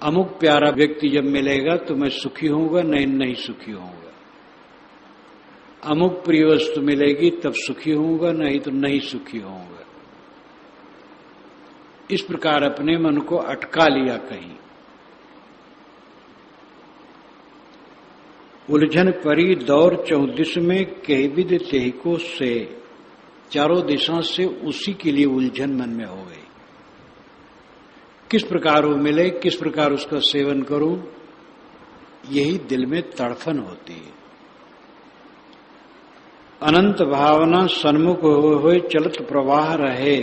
अमुक प्यारा व्यक्ति जब मिलेगा तो मैं सुखी होऊंगा, नहीं सुखी होऊंगा। अमुक प्रिय वस्तु मिलेगी तब सुखी होऊंगा, नहीं तो नहीं सुखी होऊंगा। इस प्रकार अपने मन को अटका लिया कहीं। उलझन परी दौर 34 में कहविद तेहको से, चारों दिशा से उसी के लिए उलझन मन में हो गई। किस प्रकार वो मिले, किस प्रकार उसका सेवन करूं, यही दिल में तड़फन होती है। अनंत भावना सन्मुख हुए चलत प्रवाह रहे।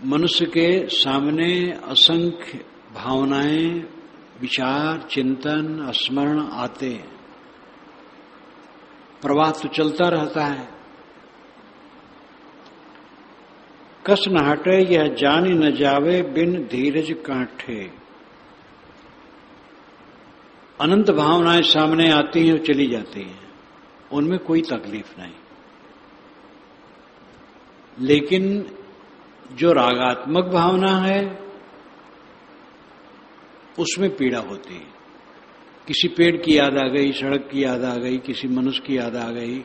मनुष्य के सामने असंख्य भावनाएं, विचार, चिंतन, स्मरण आते हैं। प्रवाह तो चलता रहता है। कस न हटे यह जानी न जावे बिन धीरज कांठे। अनंत भावनाएं सामने आती हैं और चली जाती हैं, उनमें कोई तकलीफ नहीं। लेकिन जो रागात्मक भावना है उसमें पीड़ा होती है। किसी पेड़ की याद आ गई, सड़क की याद आ गई, किसी मनुष्य की याद आ गई,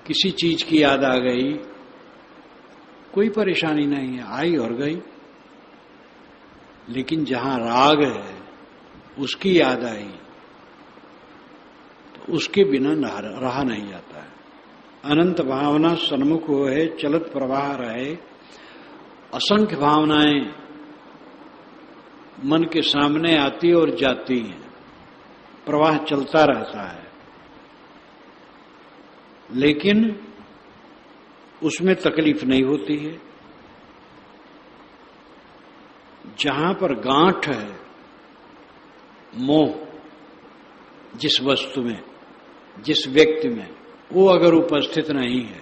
किसी चीज की याद आ गई, कोई परेशानी नहीं है, आई और गई। लेकिन जहां राग है उसकी याद आई तो उसके बिना रहा नहीं जाता है। अनंत भावना सन्मुख है चलत प्रवाह रहे। असंख्य भावनाएं मन के सामने आती और जाती हैं, प्रवाह चलता रहता है। लेकिन उसमें तकलीफ नहीं होती है। जहां पर गांठ है, मोह, जिस वस्तु में, जिस व्यक्ति में, वो अगर उपस्थित नहीं है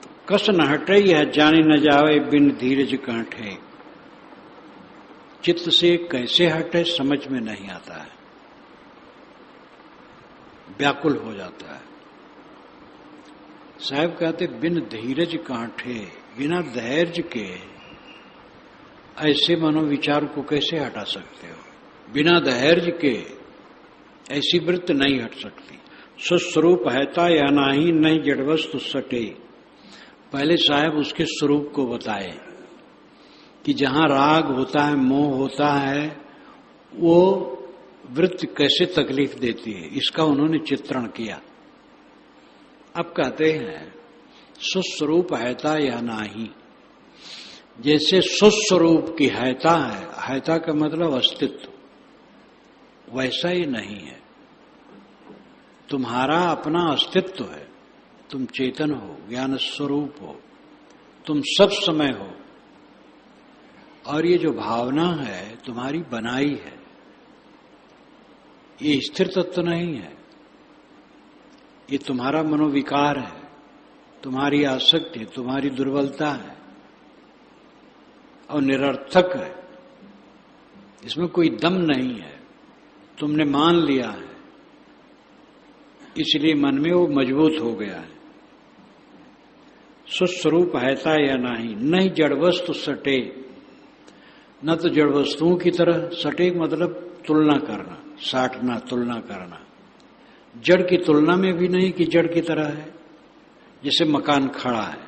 तो कस न हटे यह जानी न जावे बिन धीरज कांठे। चित्त से कैसे हटे समझ में नहीं आता है, व्याकुल हो जाता है। साहब कहते बिन धीरज कांठे, बिना धैर्य के ऐसे मनोविचार को कैसे हटा सकते हो? बिना धैर्य के ऐसी वृत्ति नहीं हट सकती। स्वस्वरूप हैता या नाही नहीं जड़वस्तु सटे। पहले साहब उसके स्वरूप को बताए कि जहां राग होता है, मोह होता है, वो वृत्ति कैसे तकलीफ देती है, इसका उन्होंने चित्रण किया। अब कहते हैं स्वस्वरूप हैता या नाही। जैसे स्वस्वरूप की हैता है, हैता का मतलब अस्तित्व, वैसा ही नहीं है। तुम्हारा अपना अस्तित्व है, तुम चेतन हो, ज्ञान स्वरूप हो, तुम सब समय हो। और ये जो भावना है तुम्हारी बनाई है, ये स्थिर तत्व नहीं है। ये तुम्हारा मनोविकार है, तुम्हारी आसक्ति है, तुम्हारी दुर्बलता है और निरर्थक है। इसमें कोई दम नहीं है, तुमने मान लिया है, इसलिए मन में वो मजबूत हो गया है। स्वस्वरूप हैता या नहीं नहीं जड़ वस्तु सटे। न तो जड़ वस्तुओं की तरह, सटे मतलब तुलना करना, साटना, तुलना करना। जड़ की तुलना में भी नहीं कि जड़ की तरह है। जैसे मकान खड़ा है,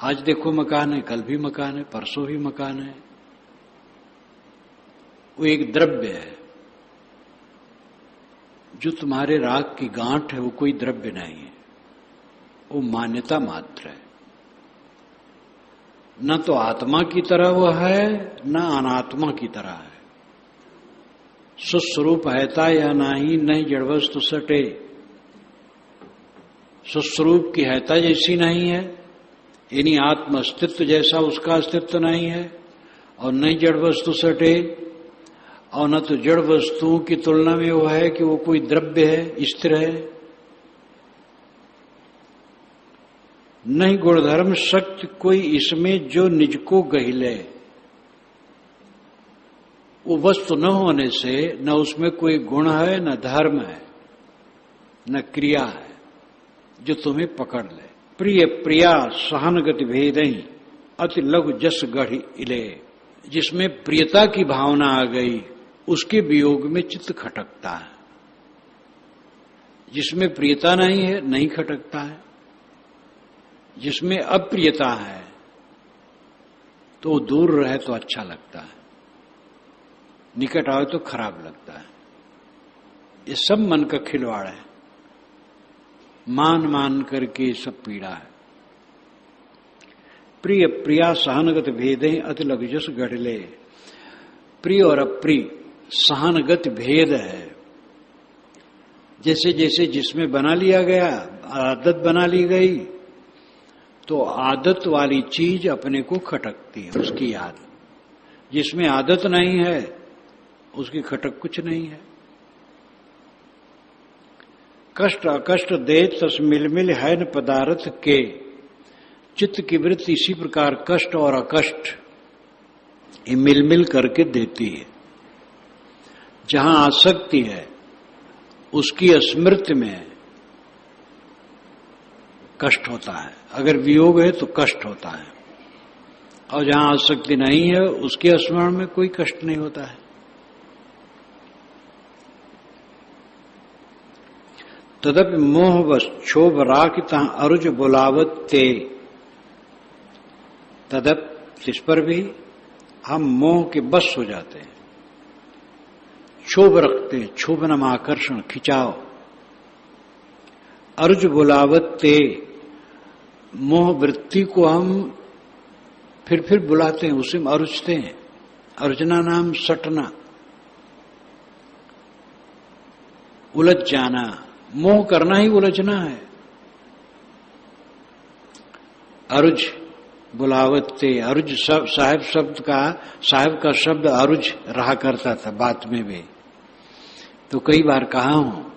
आज देखो मकान है, कल भी मकान है, परसों भी मकान है। वो एक द्रव्य है। जो तुम्हारे राग की गांठ है वो कोई द्रव्य नहीं है, वो मान्यता मात्र है। न तो आत्मा की तरह वो है, न अनात्मा की तरह है। स्वस्वरूप हैता या नाही नहीं जड़वस्तु सटे। स्वस्वरूप की हैता जैसी नहीं है, यानी आत्म अस्तित्व जैसा उसका अस्तित्व नहीं है, और नहीं जड़ वस्तु सटे, और न तो जड़ वस्तुओं की तुलना में वो है कि वो कोई द्रव्य है, स्थिर है। नहीं गुणधर्म शक्ति कोई इसमें जो निज को गहिले। वो वस्तु न होने से न उसमें कोई गुण है, न धर्म है, न क्रिया है जो तुम्हें पकड़ ले। प्रिय प्रिया सहन गति भेद ही अति लघु जस गढ़ इले। जिसमें प्रियता की भावना आ गई उसके वियोग में चित्त खटकता है। जिसमें प्रियता नहीं है नहीं खटकता है। जिसमें अप्रियता है तो दूर रहे तो अच्छा लगता है, निकट आए तो खराब लगता है। ये सब मन का खिलवाड़ है, मान मान करके सब पीड़ा है। प्रिय प्रिया सहनगत भेदे अति लघुजस गढ़ले। प्रिय और अप्रिय सहनगत भेद है। जैसे जैसे जिसमें बना लिया गया, आदत बना ली गई, तो आदत वाली चीज अपने को खटकती है, उसकी याद। जिसमें आदत नहीं है उसकी खटक कुछ नहीं है। कष्ट अकष्ट दे तस मिल मिल है न पदार्थ के। चित्त की वृत्ति इसी प्रकार कष्ट और अकष्ट ये मिल मिल करके देती है। जहां आसक्ति है उसकी स्मृति में कष्ट होता है, अगर वियोग है तो कष्ट होता है, और जहां आसक्ति नहीं है उसके स्मरण में कोई कष्ट नहीं होता है। तदपि मोह बस क्षोभ राख तहां अरुज बुलावत ते। तदप इस पर भी हम मोह के बस हो जाते हैं, क्षोभ रखते हैं, क्षोभनम आकर्षण, खिंचाव। अर्ज बुलावत ते, मोह वृत्ति को हम फिर बुलाते हैं, उसे अरुचते हैं। अर्जना नाम सटना, उलझ जाना। मोह करना ही उलझना है। अरुज बुलावत ते, अरुज साहिब शब्द का, साहिब का शब्द अरुज रहा करता था बात में भी। तो कई बार कहा हूं,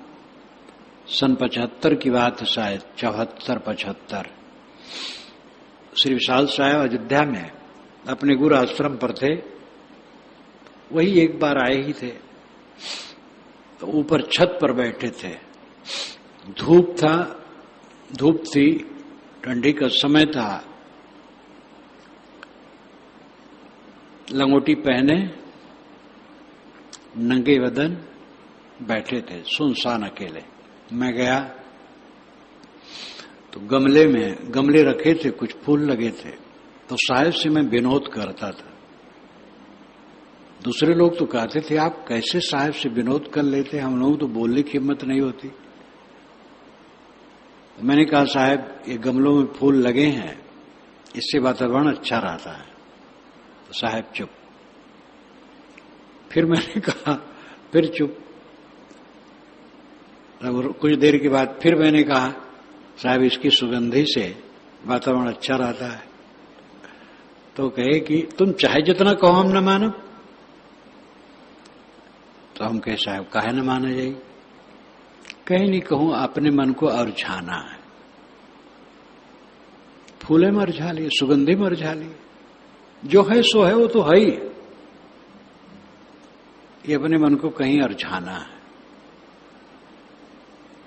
सन 75 की बात है, शायद 74-75। श्री विशाल साहब अयोध्या में अपने गुरु आश्रम पर थे। वही एक बार आए ही थे, तो ऊपर छत पर बैठे थे। धूप था, धूप थी, ठंडी का समय था। लंगोटी पहने, नंगे बदन बैठे थे, सुनसान अकेले। मैं गया तो गमले रखे थे, कुछ फूल लगे थे। तो साहिब से मैं विनोद करता था। दूसरे लोग तो कहते थे आप कैसे साहिब से विनोद कर लेते, हम लोग तो बोलने की हिम्मत नहीं होती। मैंने कहा साहब ये गमलों में फूल लगे हैं, इससे वातावरण अच्छा रहता है। तो साहब चुप। फिर मैंने कहा, फिर चुप। कुछ देर के बाद फिर मैंने कहा साहब इसकी सुगंधी से वातावरण अच्छा रहता है। तो कहे कि तुम चाहे जितना कहो हम न मानो। तो हम कहे साहब काहे न माना जाए। कहीं नहीं कहूं, अपने मन को अरझाना है। फूले में अरझा लिए, सुगंधी में अरझा लिए, जो है सो है, वो तो है ही। ये अपने मन को कहीं अरझाना है।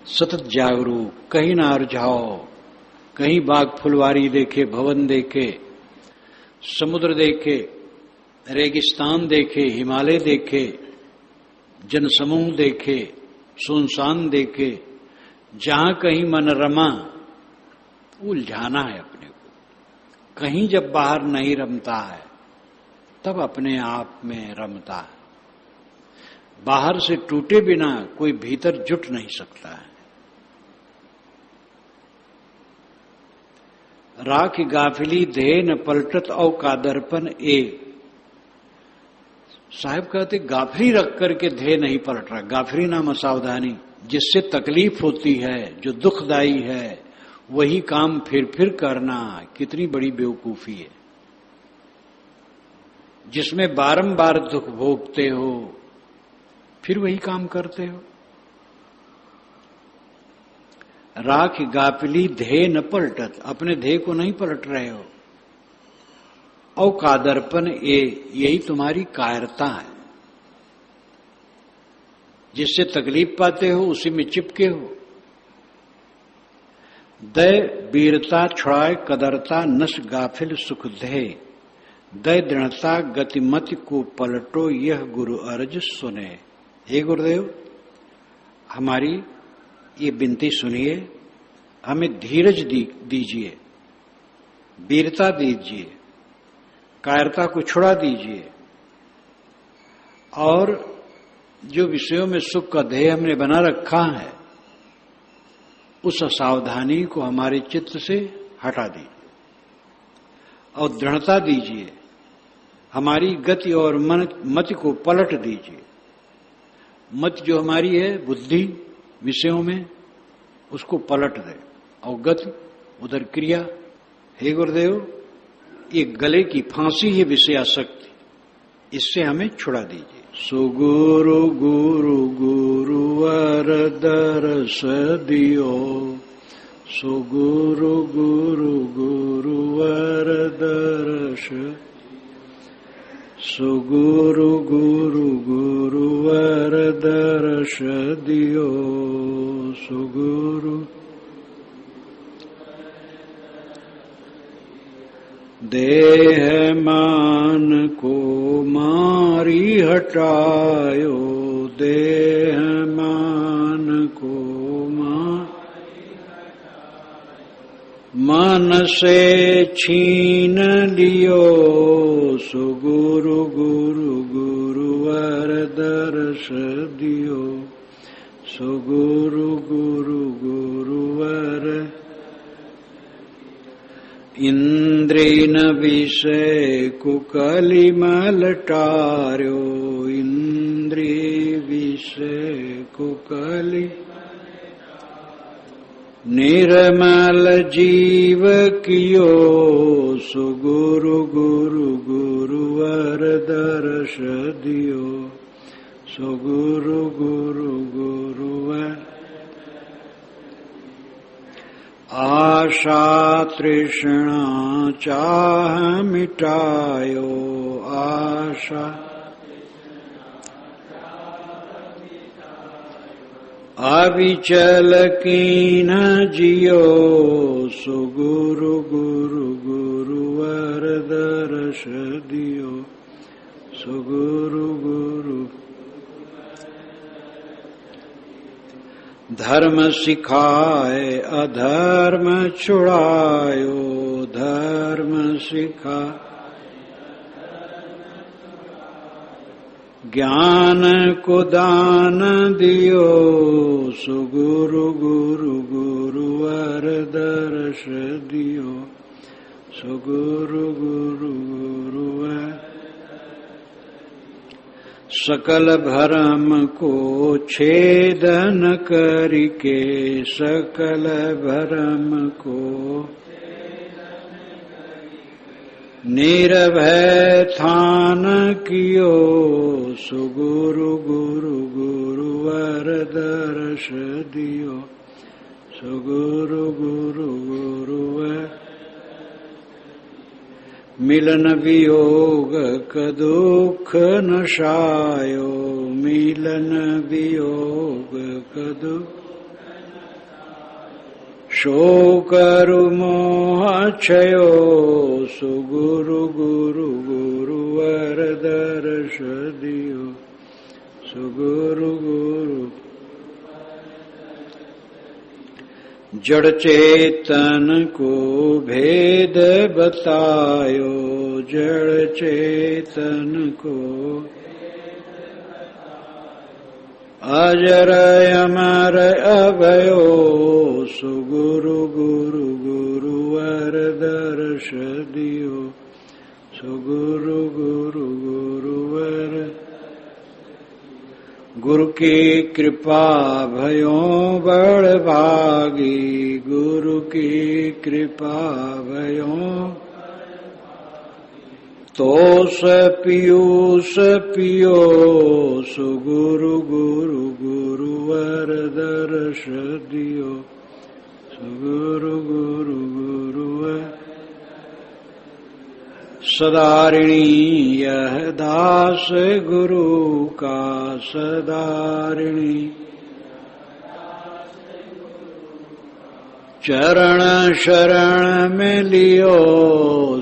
सतत जागरूक, कहीं ना अरझाओ। कहीं बाग फुलवारी देखे, भवन देखे, समुद्र देखे, रेगिस्तान देखे, हिमालय देखे, जनसमूह देखे, सुनसान देखे, जहां कहीं मन रमा, उलझाना है अपने को। कहीं जब बाहर नहीं रमता है तब अपने आप में रमता है। बाहर से टूटे बिना कोई भीतर जुट नहीं सकता है। राख गाफिली देह न पलटत औ कादरपन ए। साहब कहते गाफिली रख करके ध्येय नहीं पलट रहा। गाफिली नाम असावधानी, जिससे तकलीफ होती है, जो दुखदायी है, वही काम फिर करना कितनी बड़ी बेवकूफी है। जिसमें बारंबार दुख भोगते हो फिर वही काम करते हो। राख गाफिली ध्येय न पलटत, अपने ध्येय को नहीं पलट रहे हो। औ कादरपन ए, यही तुम्हारी कायरता है। जिससे तकलीफ पाते हो उसी में चिपके हो। दय वीरता छुड़ाए कदरता, नश गाफिल सुख ध्येय। दय दृढ़ता गतिमति को पलटो यह गुरु अर्ज सुने। हे गुरुदेव, हमारी ये विनती सुनिए, हमें धीरज दीजिए, वीरता दीजिए, कायरता को छुड़ा दीजिए, और जो विषयों में सुख का ध्येय हमने बना रखा है उस असावधानी को हमारे चित्त से हटा दीजिए और दृढ़ता दीजिए, हमारी गति और मति को पलट दीजिए। मति जो हमारी है बुद्धि विषयों में, उसको पलट दे, और गति उधर क्रिया। हे गुरुदेव, ये गले की फांसी है विषयासक्ति, इससे हमें छुड़ा दीजिए। सुगुरु गुरु गुरुवर दरस दियो, सुगुरु गुरु गुरुवर दरस, सुगुरु गुरु गुरुवर दरस दियो, सुगुरु। देह मान को मारी हटायो, देह मान को मन से छीन लियो, सुगुरु गुरु गुरुवर दरस दियो, सुगुरु गुरु गुरुवर। इंद्रिन विषय कुकलि मलटार्यो, इंद्रिय विषय कुकलि निर्मल जीव कियो, सुगुरु गुरु गुरुवर दरस दियो, सुगुरु गुरु गुरुवर। आशा तृष्णा चाह मिटायो, आशा अविचल कीन जियो, सुगुरु गुरु गुरुवर दरस दियो, सुगुरु गुरु। धर्म सिखाए अधर्म छुड़ायो, धर्म सिखा ज्ञान को दान दियो, सुगुरु गुरु गुरुवर दरस दियो, सुगुरु गुरु गुरुवर। सकल भरम को छेदन करके, सकल भरम को निर्भय थान कियो, सुगुरु गुरु गुरुवर दरस दियो, सुगुरु गुरु गुरुवर। मिलन वियोग क दुख नशायो, मिलन वियोग क दुख शोक मोह क्षयो, सुगुरु गुरु गुरुवर दरस दियो, सुगुरु गुरु। जड़ चेतन को भेद बतायो, जड़ चेतन को अजर अमर अभयो, सुगुरु गुरु गुरुवर दरस दियो, सुगुरु गुरु गुरुवर। गुरु की कृपा भयों बड़ भागी, गुरु की कृपा भयों तोस पीयूष पियो, सुगुरु गुरु गुरुवर दरस दियो, सुगुरु गुरु गुरुवर। सदारिणी यह दास गुरु का, सदारिणी चरण शरण में लियो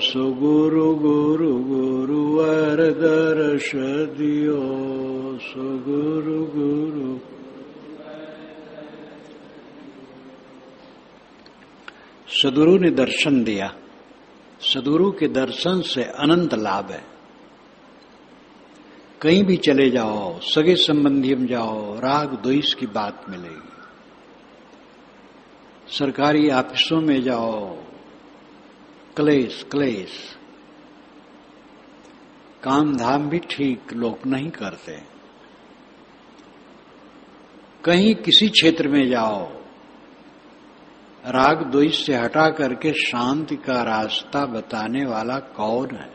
सुगुरु गुरु गुरुवर दर्श दियो सुगुरु गुरु। सद्गुरु ने दर्शन दिया। सद्गुरु के दर्शन से अनंत लाभ है। कहीं भी चले जाओ, सगे संबंधी में जाओ, राग द्वेष की बात मिलेगी। सरकारी ऑफिसों में जाओ, क्लेश क्लेश। काम धाम भी ठीक लोग नहीं करते। कहीं किसी क्षेत्र में जाओ, राग द्वेष से हटा करके शांति का रास्ता बताने वाला कौन है?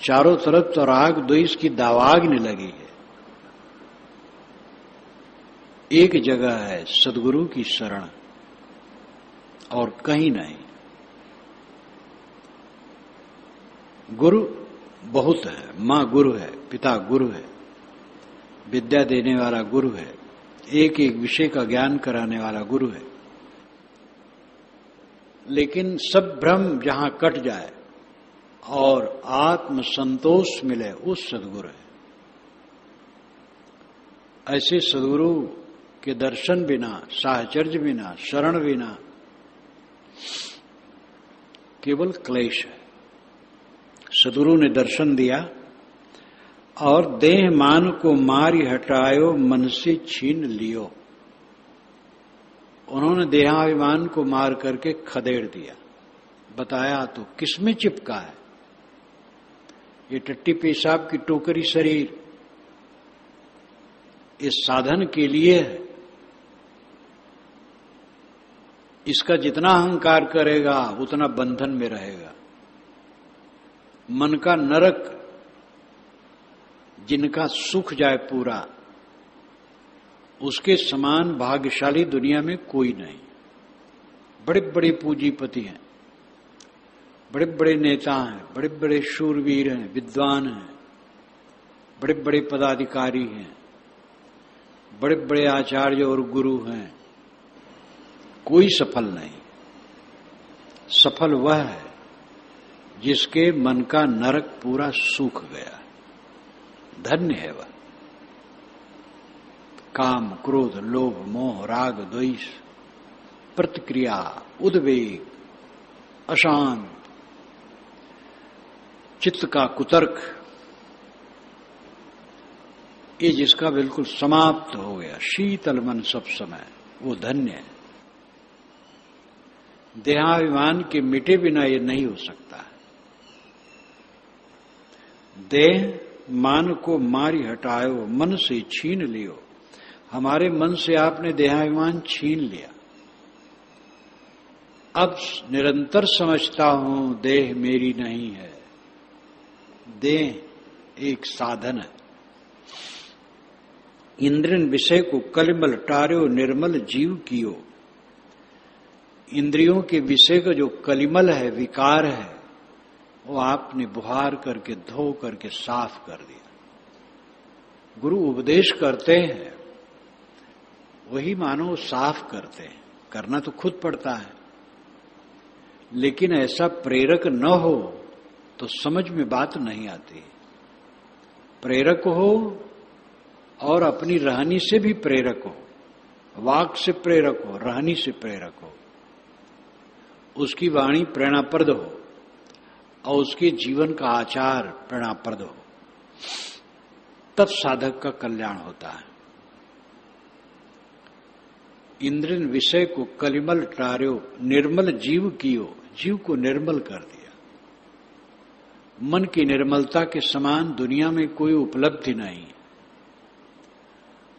चारों तरफ तो राग द्वेष की दावाग्नि लगी है। एक जगह है सद्गुरु की शरण और कहीं नहीं। गुरु बहुत है, मां गुरु है, पिता गुरु है, विद्या देने वाला गुरु है, एक एक विषय का ज्ञान कराने वाला गुरु है। लेकिन सब भ्रम जहां कट जाए और आत्म संतोष मिले, उस सद्गुरु है। ऐसे सद्गुरु के दर्शन बिना, साहचर्य बिना, शरण बिना केवल क्लेश है। सद्गुरु ने दर्शन दिया और देह मान को मारी हटायो मन से छीन लियो। उन्होंने देहाभिमान को मार करके खदेड़ दिया। बताया तो किसमें चिपका है? ये टट्टी पेशाब की टोकरी शरीर इस साधन के लिए है। इसका जितना अहंकार करेगा उतना बंधन में रहेगा। मन का नरक, जिनका सुख जाए पूरा, उसके समान भाग्यशाली दुनिया में कोई नहीं। बड़े बड़े पूंजीपति हैं, बड़े बड़े नेता हैं, बड़े बड़े शूरवीर हैं, विद्वान हैं, बड़े बड़े पदाधिकारी हैं, बड़े बड़े आचार्य और गुरु हैं, कोई सफल नहीं। सफल वह है जिसके मन का नरक पूरा सूख गया। धन्य है वह। काम, क्रोध, लोभ, मोह, राग, द्वेष, प्रतिक्रिया, उद्वेग, अशांत, चित्त का कुतर्क, ये जिसका बिल्कुल समाप्त हो गया, शीतल मन सब समय, वो धन्य है। देहाभिमान के मिटे बिना ये नहीं हो सकता। देह मान को मारी हटायो मन से छीन लियो। हमारे मन से आपने देहाभिमान छीन लिया। अब निरंतर समझता हूं देह मेरी नहीं है। देह एक साधन है। इंद्रियन विषय को कलिमल टार्यो निर्मल जीव कियो। इंद्रियों के विषय का जो कलिमल है, विकार है, वो आपने बुहार करके, धो करके साफ कर दिया। गुरु उपदेश करते हैं, वही मानो साफ करते हैं। करना तो खुद पड़ता है, लेकिन ऐसा प्रेरक न हो तो समझ में बात नहीं आती। प्रेरक हो और अपनी रहनी से भी प्रेरक हो, वाक से प्रेरक हो, रहनी से प्रेरक हो, उसकी वाणी प्रेरणाप्रद हो और उसके जीवन का आचार प्रेरणाप्रद हो, तब साधक का कल्याण होता है। इंद्रियन विषय को कलिमल टार्यो निर्मल जीव कियो। जीव को निर्मल कर दिया। मन की निर्मलता के समान दुनिया में कोई उपलब्धि नहीं है।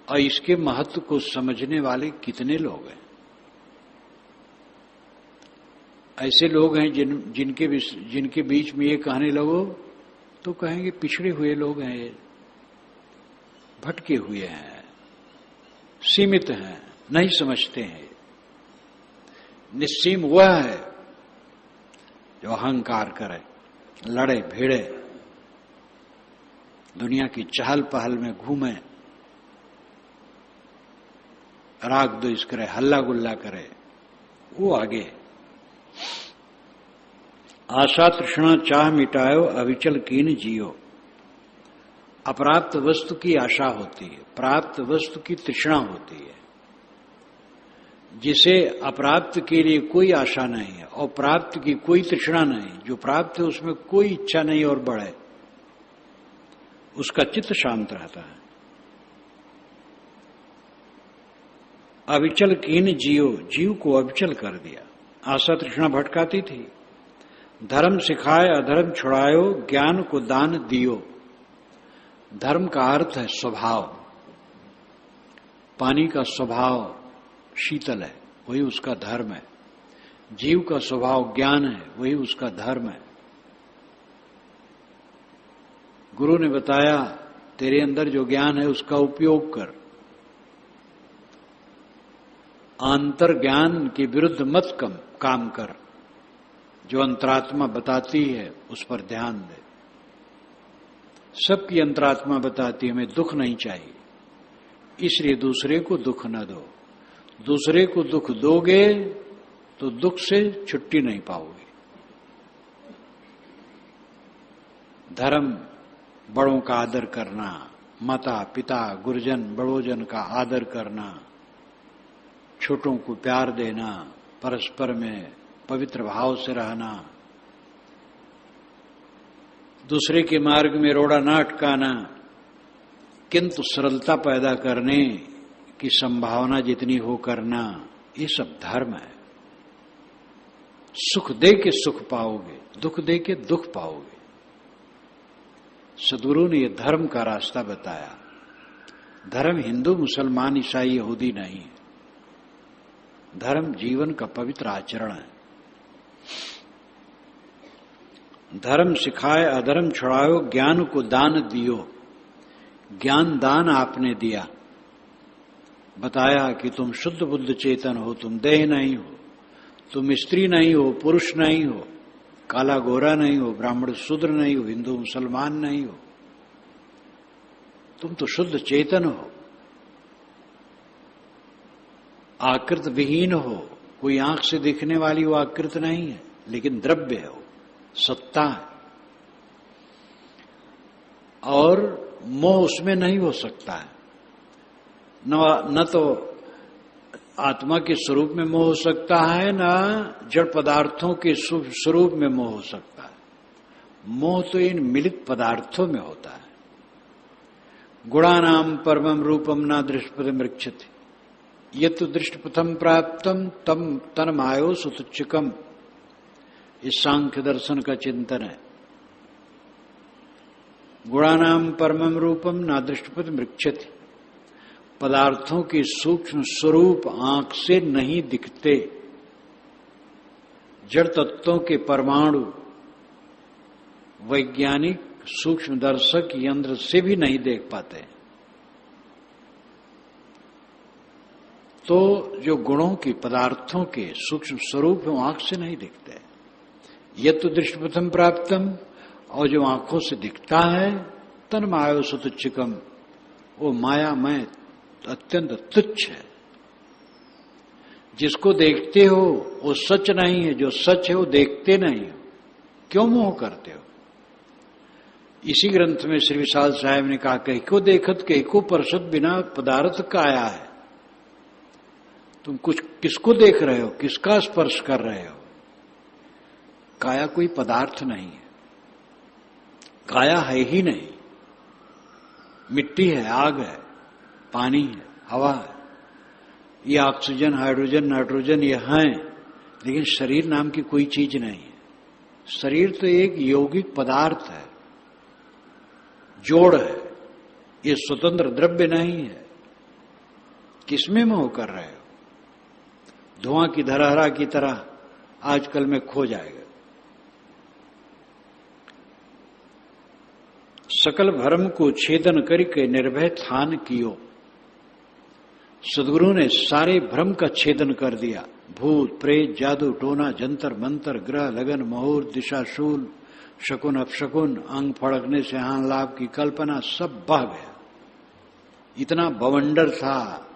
और इसके महत्व को समझने वाले कितने लोग हैं। ऐसे लोग हैं जिनके बीच में ये कहने लगो तो कहेंगे पिछड़े हुए लोग हैं, ये भटके हुए हैं, सीमित हैं, नहीं समझते हैं। निस्सीम वह है जो अहंकार करे, लड़े भिड़े, दुनिया की चहल पहल में घूमे, राग द्वेष करे, हल्ला गुल्ला करे। वो आगे। आशा तृष्णा चाह मिटायो, अविचल कीन जियो। अप्राप्त वस्तु की आशा होती है, प्राप्त वस्तु की तृष्णा होती है। जिसे अप्राप्त के लिए कोई आशा नहीं है और प्राप्त की कोई तृष्णा नहीं, जो प्राप्त है उसमें कोई इच्छा नहीं और बढ़े, उसका चित्त शांत रहता है। अविचल कीन जियो, जीव को अविचल कर दिया। आशा तृष्णा भटकाती थी। धर्म सिखाए अधर्म छुड़ायो, ज्ञान को दान दियो। धर्म का अर्थ है स्वभाव। पानी का स्वभाव शीतल है, वही उसका धर्म है। जीव का स्वभाव ज्ञान है, वही उसका धर्म है। गुरु ने बताया तेरे अंदर जो ज्ञान है उसका उपयोग कर, आंतर ज्ञान के विरुद्ध मत काम कर। जो अंतरात्मा बताती है उस पर ध्यान दे। सबकी अंतरात्मा बताती है हमें दुख नहीं चाहिए, इसलिए दूसरे को दुख न दो। दूसरे को दुख दोगे तो दुख से छुट्टी नहीं पाओगे। धर्म, बड़ों का आदर करना, माता पिता गुरुजन बड़ोजन का आदर करना, छोटों को प्यार देना, परस्पर में पवित्र भाव से रहना, दूसरे के मार्ग में रोड़ा न अटकाना, किंतु सरलता पैदा करने की संभावना जितनी हो करना, ये सब धर्म है। सुख दे के सुख पाओगे, दुख दे के दुख पाओगे। सद्गुरु ने यह धर्म का रास्ता बताया। धर्म हिंदू मुसलमान ईसाई यहूदी नहीं है। धर्म जीवन का पवित्र आचरण है। धर्म सिखाए अधर्म छुड़ायो, ज्ञान को दान दियो। ज्ञान दान आपने दिया, बताया कि तुम शुद्ध बुद्ध चेतन हो, तुम देह नहीं हो, तुम स्त्री नहीं हो, पुरुष नहीं हो, काला गोरा नहीं हो, ब्राह्मण शूद्र नहीं हो, हिंदू मुसलमान नहीं हो, तुम तो शुद्ध चेतन हो, आकृत विहीन हो। कोई आंख से दिखने वाली वो आकृत नहीं है, लेकिन द्रव्य है, वो सत्ता है। और मोह उसमें नहीं हो सकता है। न तो आत्मा के स्वरूप में मोह हो सकता है, न जड़ पदार्थों के स्वरूप में मोह हो सकता है। मोह तो इन मिलित पदार्थों में होता है। गुणानाम परमम रूपम न दृष्टपथम रक्षति, ये तो दृष्टपथम प्राप्तम तम तन्मायो सुतुच्चकम। इस सांख्य दर्शन का चिंतन है। गुणानाम परमम रूपम न दृष्टपथम रक्षति, पदार्थों के सूक्ष्म स्वरूप आंख से नहीं दिखते। जड़ तत्वों के परमाणु वैज्ञानिक सूक्ष्म दर्शक यंत्र से भी नहीं देख पाते। तो जो गुणों के पदार्थों के सूक्ष्म स्वरूप है वो आंख से नहीं दिखते। यह तो दृष्टिपथम प्राप्तम, और जो आंखों से दिखता है तन मायो सुतुच्चकम, वो मायामय अत्यंत तुच्छ है। जिसको देखते हो वो सच नहीं है, जो सच है वो देखते नहीं हो। क्यों मोह करते हो? इसी ग्रंथ में श्री विशाल साहब ने कहा, कहीं को देखत कहीं को परसत बिना पदार्थ का आया है। तुम कुछ किसको देख रहे हो, किसका स्पर्श कर रहे हो? काया कोई पदार्थ नहीं है, काया है ही नहीं। मिट्टी है, आग है, पानी है, हवा है, ये ऑक्सीजन हाइड्रोजन नाइट्रोजन ये हैं, लेकिन शरीर नाम की कोई चीज नहीं है। शरीर तो एक यौगिक पदार्थ है, जोड़ है, ये स्वतंत्र द्रव्य नहीं है। किसमें मोह कर रहे हो? धुआं की धरहरा की तरह आजकल में खो जाएगा। सकल भ्रम को छेदन करके निर्भय थान कियो। सद्गुरु ने सारे भ्रम का छेदन कर दिया। भूत प्रेत जादू टोना जंतर मंतर ग्रह लगन मुहूर्त दिशा शूल शकुन अपशकुन अंग फड़कने से हान लाभ की कल्पना सब बह गया। इतना बवंडर था,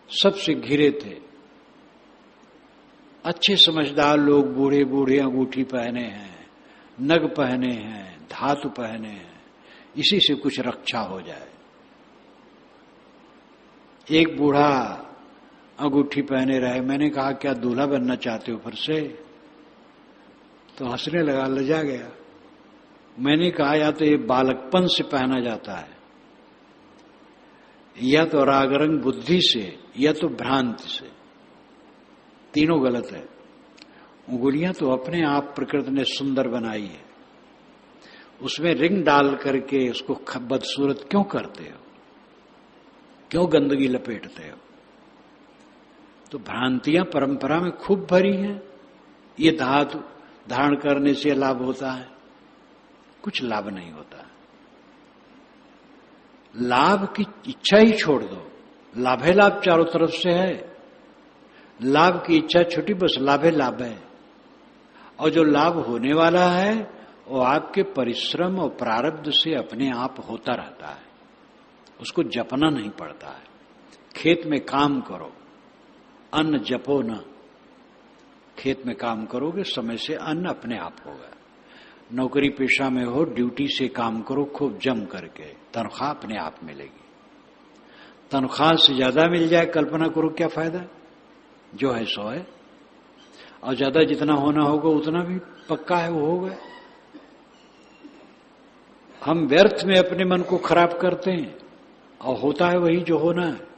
सबसे घिरे थे। अच्छे समझदार लोग बूढ़े बूढ़े अंगूठी पहने हैं, नग पहने हैं, धातु पहने हैं, इसी से कुछ रक्षा हो जाए। एक बूढ़ा अंगूठी पहने रहे, मैंने कहा क्या दूल्हा बनना चाहते हो फिर से? तो हंसने लगा, लजा गया। मैंने कहा या तो ये बालकपन से पहना जाता है, या तो रागरंग बुद्धि से, या तो भ्रांति से, तीनों गलत है। उंगलियां तो अपने आप प्रकृति ने सुंदर बनाई है, उसमें रिंग डाल करके उसको बदसूरत क्यों करते हो, क्यों गंदगी लपेटते हो? तो भ्रांतियां परंपरा में खूब भरी हैं। ये धातु धारण करने से लाभ होता है, कुछ लाभ नहीं होता। लाभ की इच्छा ही छोड़ दो, लाभ है, लाभ चारों तरफ से है। लाभ की इच्छा छुटी, बस लाभ है, लाभ है। और जो लाभ होने वाला है वो आपके परिश्रम और प्रारब्ध से अपने आप होता रहता है, उसको जपना नहीं पड़ता है। खेत में काम करो, अन्न जपो न। खेत में काम करोगे, समय से अन्न अपने आप होगा। नौकरी पेशा में हो, ड्यूटी से काम करो खूब जम करके, तनख्वाह अपने आप मिलेगी। तनख्वाह से ज्यादा मिल जाए, कल्पना करो क्या फायदा? जो है सो है, और ज्यादा जितना होना होगा उतना भी पक्का है वो होगा। हम व्यर्थ में अपने मन को खराब करते हैं और होता है वही जो होना है।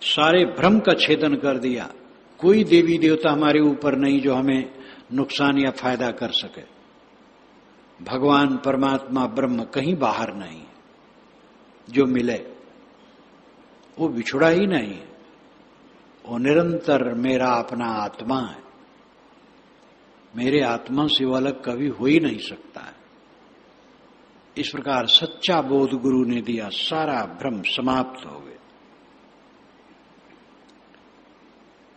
सारे भ्रम का छेदन कर दिया। कोई देवी देवता हमारे ऊपर नहीं जो हमें नुकसान या फायदा कर सके। भगवान परमात्मा ब्रह्म कहीं बाहर नहीं, जो मिले वो बिछुड़ा ही नहीं है, वो निरंतर मेरा अपना आत्मा है। मेरे आत्मा से वो अलग कभी हो ही नहीं सकता है। इस प्रकार सच्चा बोध गुरु ने दिया, सारा भ्रम समाप्त हो गए।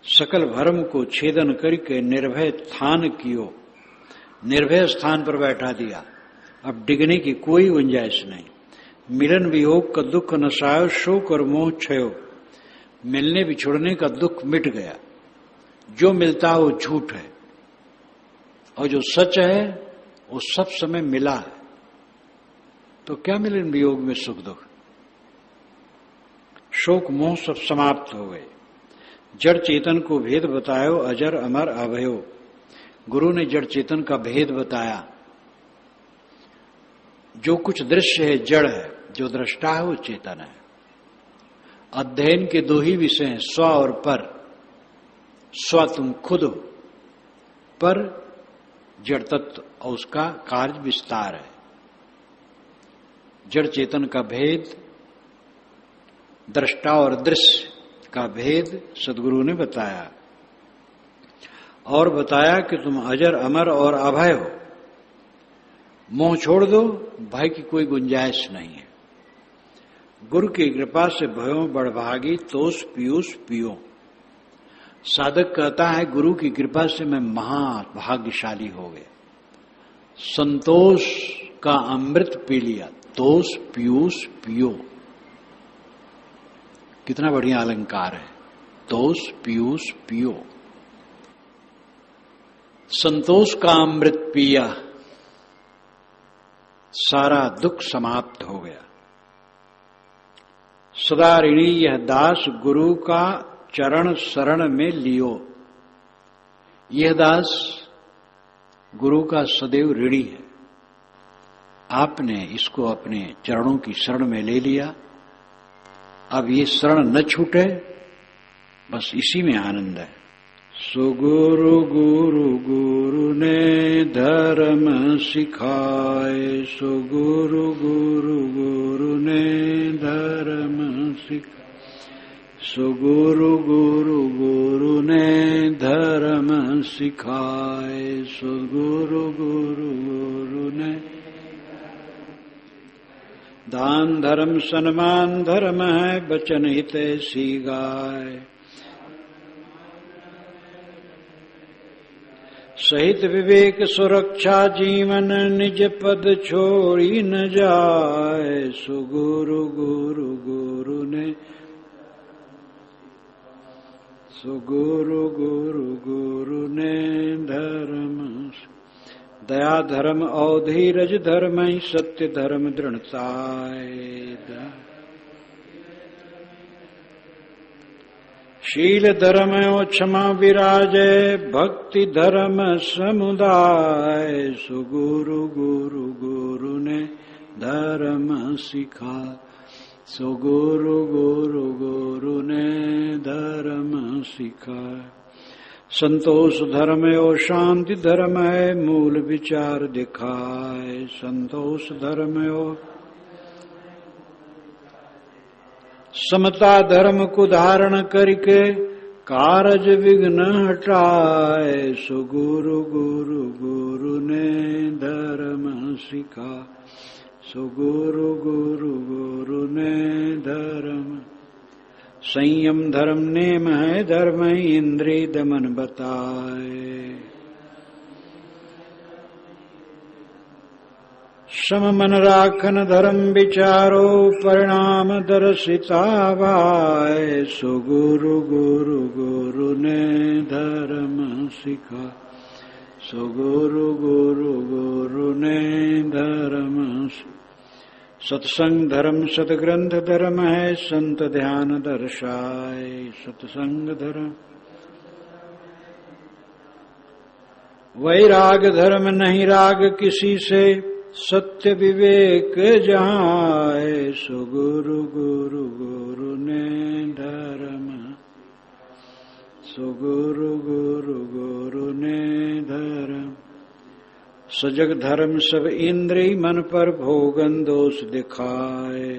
सकल भ्रम को छेदन करके निर्भय स्थान कियो, निर्भय स्थान पर बैठा दिया। अब डिगने की कोई गुंजाइश नहीं। मिलन वियोग का दुख नशायो, शोक और मोह क्षयो। मिलने बिछुड़ने का दुख मिट गया। जो मिलता है वो झूठ है, और जो सच है वो सब समय मिला है। तो क्या मिलन वियोग में सुख दुख? शोक मोह सब समाप्त हो गए। जड़ चेतन को भेद बतायो, अजर अमर अभयो। गुरु ने जड़ चेतन का भेद बताया। जो कुछ दृश्य है जड़ है, जो दृष्टा है वो चेतन है। अध्ययन के दो ही विषय हैं, स्व और पर। स्व तुम खुद हो, पर जड़ तत्व और उसका कार्य विस्तार है। जड़ चेतन का भेद, दृष्टा और दृश्य का भेद सदगुरु ने बताया। और बताया कि तुम अजर अमर और अभय हो। मोह छोड़ दो, भय की कोई गुंजाइश नहीं है। गुरु की कृपा से भयो बड़भागी, तोष पीयूष पियो। साधक कहता है गुरु की कृपा से मैं महाभाग्यशाली हो गया, संतोष का अमृत पी लिया। तोष पीयूष पियो, कितना बढ़िया अलंकार है। तोष पीयूष पियो, संतोष का अमृत पिया, सारा दुख समाप्त हो गया। सदा ऋणी यह दास, गुरु का चरण शरण में लियो। यह दास गुरु का सदैव ऋणी है। आपने इसको अपने चरणों की शरण में ले लिया। अब ये शरण न छूटे, बस इसी में आनंद है। सुगुरु गुरु गुरु ने धर्म सिखाए, सुगुरु गुरु गुरु ने धर्म सिखाए, सुगुरु गुरु गुरु ने धर्म सिखाए, सुगुरु गुरु गुरु ने। दान धर्म सम्मान धर्म है, बचन हितैषी गाय। सहित विवेक सुरक्षा जीवन, निज पद छोड़ी न जाए, सुगुरु गुरु गुरु ने। सुगुरु गुरु गुरु ने धर्म, दया धर्म और धीरज धर्म ही सत्य धर्म दृढ़ताय, शील धर्म और क्षमा विराजे भक्ति धर्म समुदाय, सुगुरु गुरु गुरु ने धर्म सिखा, सुगुरु गुरु गुरु ने धर्म सिखा, संतोष धर्म और शांति धर्म है मूल विचार दिखाए, संतोष धर्म और समता धर्म को धारण करके कारज विघ्न हटाए, सुगुरु गुरु गुरु ने धर्म सिखा, सुगुरु गुरु गुरु ने धर्म, संयम धर्म नेम है धर्म इंद्रिय दमन बताए, सम मन राखन धर्म विचारो परिणाम दर्शिता भाय, सुगुरु गुरु गुरु ने धर्म सिखा, सुगुरु गुरु गुरु ने धर्म, सत्संग धर्म सतग्रंथ धर्म है संत ध्यान दर्शाए, सत्संग धर्म, वैराग धर्म नहीं राग किसी से सत्य विवेक जहाँ है, सुगुरु गुरु गुरु ने धर्म, सुगुरु गुरु गुरु ने धर्म, सजग धर्म सब इंद्रिय मन पर भोगन दोष दिखाए,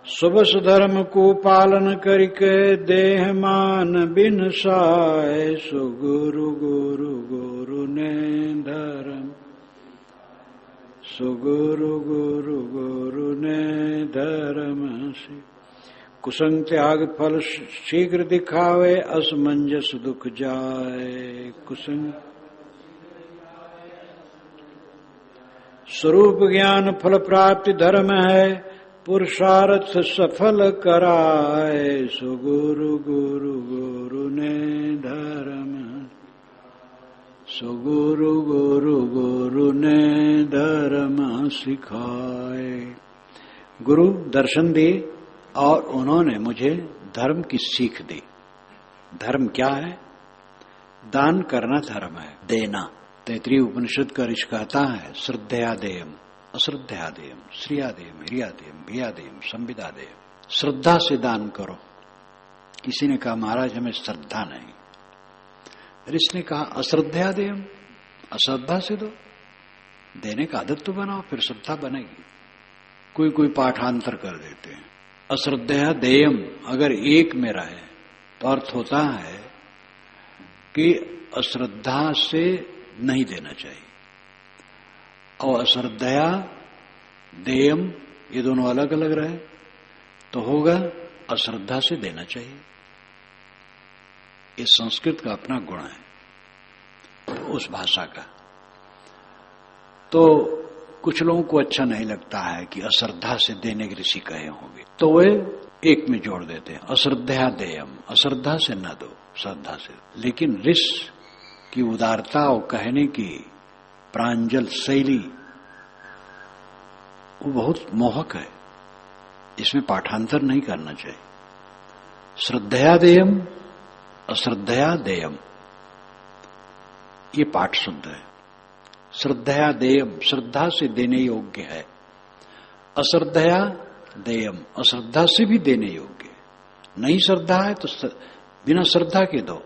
सुबस धर्म को पालन करके देह मान बिनसाए, सुगुरु गुरु गुरु ने धर्म, सुगुरु गुरु गुरु ने धर्म, कुसंग त्याग फल शीघ्र दिखावे असमंजस दुख जाए, कुसंग स्वरूप ज्ञान फल प्राप्ति धर्म है पुरुषार्थ सफल कराए, सुगुरु गुरु गुरु ने धर्म, सुगुरु गुरु गुरु ने धर्म सिखाए, गुरु दर्शन दिए और उन्होंने मुझे धर्म की सीख दी। धर्म क्या है? दान करना धर्म है, देना। तैतरीय उपनिषद का ऋषि कहता है श्रद्धयादेयम अश्रद्धयादेयम श्रियादेयम हिरियादेयम भियादेयम संविदादेयम। श्रद्धा से दान करो। किसी ने कहा महाराज हमें श्रद्धा नहीं। ऋषि ने कहा अश्रद्धयादेयम, अश्रद्धा से दो। देने का आदत तो बनाओ, फिर श्रद्धा बनेगी। कोई कोई पाठांतर कर देते हैं। अश्रद्धया देयम अगर एक में रहे तो अर्थ होता है कि अश्रद्धा से नहीं देना चाहिए, और अश्रद्धया देयम ये दोनों अलग अलग रहे तो होगा अश्रद्धा से देना चाहिए। इस संस्कृत का अपना गुण है, उस भाषा का। तो कुछ लोगों को अच्छा नहीं लगता है कि अश्रद्धा से देने के ऋषि कहे होंगे, तो वे एक में जोड़ देते हैं अश्रद्धया देयम, अश्रद्धा से न दो, श्रद्धा से। लेकिन ऋषि की उदारता और कहने की प्रांजल शैली वो बहुत मोहक है, इसमें पाठांतर नहीं करना चाहिए। श्रद्धया देयम अश्रद्धया देयम, ये पाठ शुद्ध है। श्रद्धया देयम श्रद्धा से देने योग्य है, अश्रद्धया देयम अश्रद्धा से भी देने योग्य है। नहीं श्रद्धा है तो बिना श्रद्धा के दो,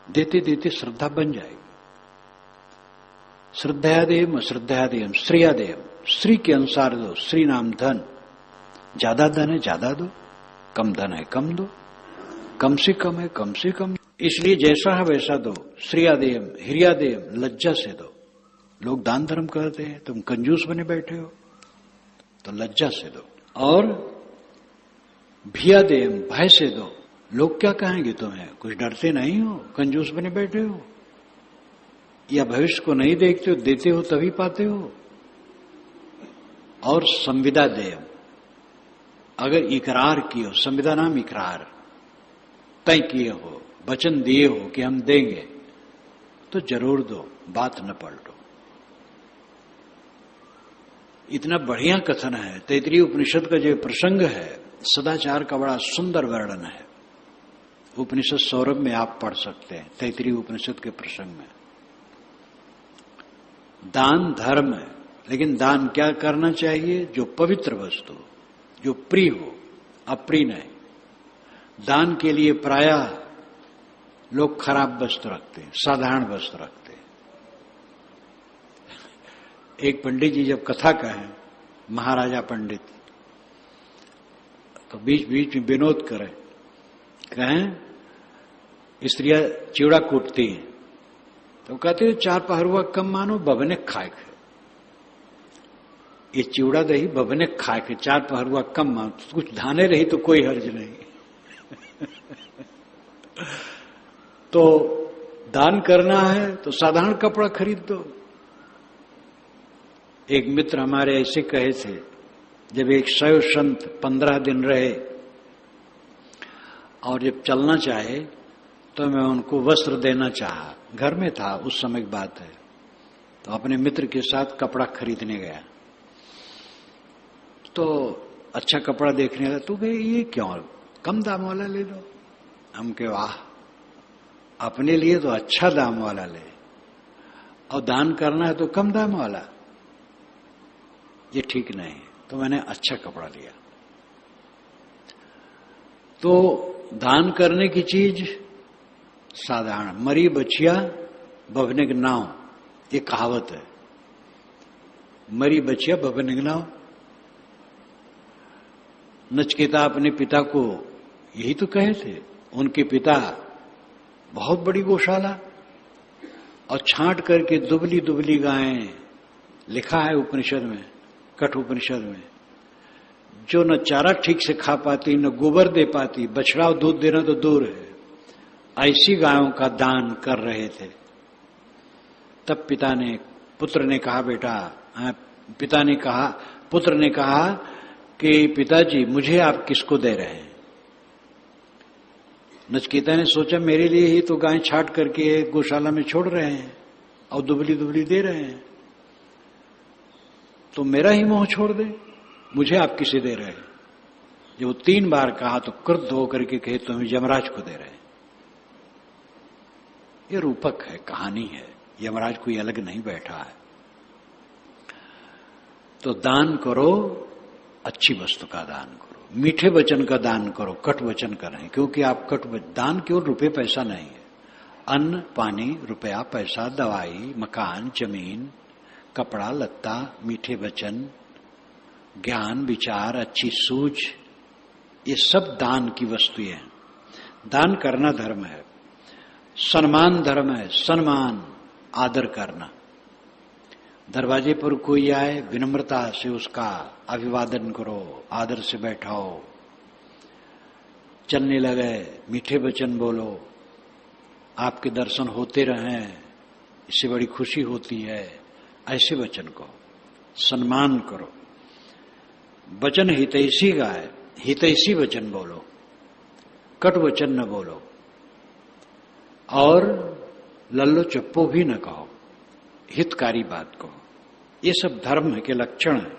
देते देते श्रद्धा बन जाएगी। श्रद्धया देयम अश्रद्धया देयम श्रिया देयम, श्री के अनुसार दो। श्री नाम धन, ज्यादा धन है ज्यादा दो, कम धन है कम दो, कम से कम है कम से कम, इसलिए जैसा है वैसा दो। श्रियादेयम हिरियादेयम लज्जा से दो। लोग दान धर्म करते हैं, तुम कंजूस बने बैठे हो तो लज्जा से दो। और भियादेयम भय से दो। लोग क्या कहेंगे तुम्हें, कुछ डरते नहीं हो, कंजूस बने बैठे हो, या भविष्य को नहीं देखते हो, देते हो तभी पाते हो। और संविदा देयम अगर इकरार किए हो, संविदा नाम इकरार तय किए हो, वचन दिए हो कि हम देंगे, तो जरूर दो, बात न पलटो। इतना बढ़िया कथन है। तैतरीय उपनिषद का जो प्रसंग है, सदाचार का बड़ा सुंदर वर्णन है। उपनिषद सौरभ में आप पढ़ सकते हैं, तैतरीय उपनिषद के प्रसंग में। दान धर्म है, लेकिन दान क्या करना चाहिए? जो पवित्र वस्तु, जो प्रिय हो, अप्रिय नहीं। दान के लिए प्रायः लोग खराब वस्तु रखते हैं, साधारण वस्तु रखते हैं। एक पंडित जी जब कथा कहें, महाराजा पंडित, तो बीच बीच में विनोद कहें स्त्रियां चिवड़ा कूटती हैं, तो कहते हैं 4 पहरुआ कम मानो, बबने खाए खे। ये चिवड़ा दही बबने खाए खे, 4 पहरुआ कम मानो, तो कुछ धाने रही तो कोई हर्ज नहीं। तो दान करना है तो साधारण कपड़ा खरीद दो। एक मित्र हमारे ऐसे कहे थे, जब एक शैव संत 15 दिन रहे और जब चलना चाहे तो मैं उनको वस्त्र देना चाहा। घर में था, उस समय की बात है। तो अपने मित्र के साथ कपड़ा खरीदने गया, तो अच्छा कपड़ा देखने लगा। तो भाई ये क्यों, कम दाम वाला ले लो। हम के वाह, अपने लिए तो अच्छा दाम वाला ले, और दान करना है तो कम दाम वाला, ये ठीक नहीं। तो मैंने अच्छा कपड़ा लिया। तो दान करने की चीज साधारण, मरी बछिया बभने के नाव, ये कहावत है। मरी बछिया बभने के नाव। नचिकेता अपने पिता को यही तो कहे थे। उनके पिता बहुत बड़ी गौशाला, और छांट करके दुबली दुबली गायें, लिखा है उपनिषद में, कठ उपनिषद में, जो न चारा ठीक से खा पाती, न गोबर दे पाती, बछड़ा दूध देना तो दूर है, ऐसी गायों का दान कर रहे थे। तब पुत्र ने कहा, बेटा, पुत्र ने कहा कि पिताजी मुझे आप किसको दे रहे हैं? नचिकेता ने सोचा मेरे लिए ही तो गाय छाट करके गौशाला में छोड़ रहे हैं और दुबली दुबली दे रहे हैं, तो मेरा ही मोह छोड़ दे, मुझे आप किसे दे रहे हैं? जब वो 3 बार कहा तो क्रुद्ध होकर के कहे तो हम यमराज को दे रहे हैं। ये रूपक है, कहानी है, यमराज कोई अलग नहीं बैठा है। तो दान करो, अच्छी वस्तु का दान करो, मीठे वचन का दान करो, कट वचन का नहीं। क्योंकि आप दान केवल रुपये पैसा नहीं है। अन्न, पानी, रुपया, पैसा, दवाई, मकान, जमीन, कपड़ा लत्ता, मीठे वचन, ज्ञान, विचार, अच्छी सूझ, ये सब दान की वस्तुएं हैं। दान करना धर्म है। सम्मान धर्म है। सम्मान, आदर करना। दरवाजे पर कोई आए, विनम्रता से उसका अभिवादन करो, आदर से बैठाओ। चलने लगे, मीठे वचन बोलो, आपके दर्शन होते रहें, इससे बड़ी खुशी होती है, ऐसे वचन को सम्मान करो। वचन हितैषी का है, हितैषी वचन बोलो, कट वचन न बोलो, और लल्लो चप्पो भी न कहो, हितकारी बात कहो। ये सब धर्म के लक्षण है।